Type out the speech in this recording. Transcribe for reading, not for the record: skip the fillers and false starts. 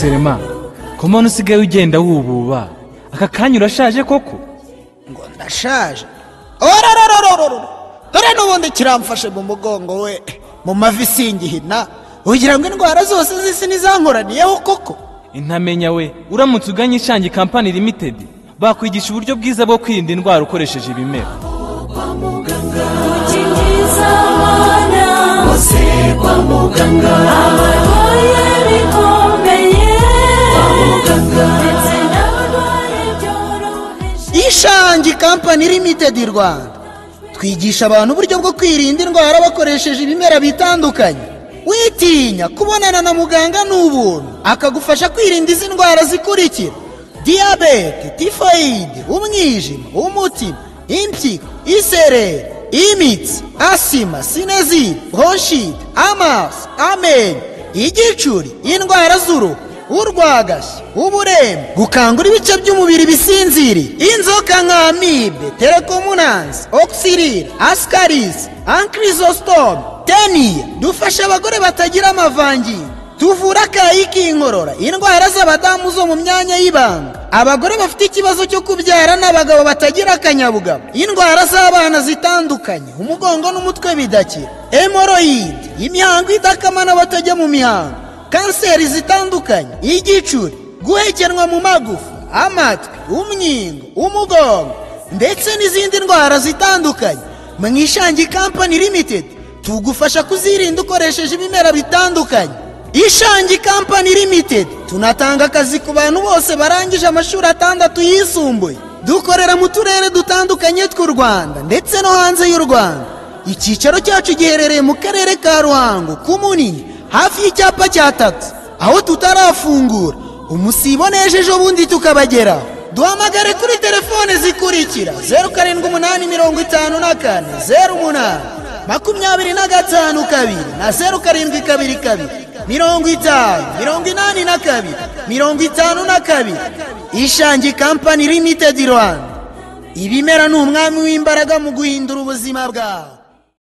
Selema, komano usigaye ugenda wububa aka kanya urashaje koko? Ngo ndashaje? Orororororo, dore n'ubundi kiramfashe mu mugongo we, mu mavi singihina, ugira ngo indwara zose z'isi nizankoraniyeho koko? Intamenya we, uramutse uganye Ishangi Company Limited bakwigisha uburyo bwiza bwo kwirinda indwara ukoresheje ibimera. Ishangi Company Limited Rwanda twigisha abantu uburyo bwo kwirinda indwara bakoresheje ibimera bitandukanye. Witinya kubonana na muganga n'ubuntu akagufasha kwirinda izi ndwara zikurikira: diabete, typhoid, umwijima, umutima, impyiko, isereri, imitsi, asima, sinezite, bronchite, amaso, amenyo, igicuri, indwara z'uruhu, urwagashya, uburembe, gukangura ibice by'umubiri bisinziriye, inzoka nka amibe, telekomunansi, oxyril, ascaris, ankylostomum, teniya. Dufasha abagore batagira amavangingo, tuvura akayi k'inkorora, indwara z'abadamu zo mu myanya y'ibanga, abagore bafite ikibazo cyo kubyara n'abagabo batagira akanyabugabo, indwara z'abana zitandukanye, umugongo n'umutwe bidakira, hemoroide, imihango idakama n'abatajya mu mihango, kanseri zitandukanye, igicuri, guhekenwa mu magufa, amatwi, umwingo, umugongo ndetse n'izindi ndwara zitandukanye. Mu Ishangi Company Limited tugufasha kuzirinda ukoresheje ibimera bitandukanye. Ishangi Company Limited tunatanga akazi ku bantu bose barangije amashuri 6 yisumbuye. Dukorera mu turere dutandukanye tw'u Rwanda ndetse no hanze y'u Rwanda. Icyicaro cyacu giherereye mu karere ka Ruhango ku Munini, hafi y'icyapa cya taxi, aho tutarafungura. Umusibo nejeje ubundi tukabageraho. Duhamagare kuri telefone zikurikira: 078554 08 25 na 0722 50 Ishangi Company Limited Rwanda. Ibimera ni umwami w'imbaraga mu guhindura ubuzima bwawe.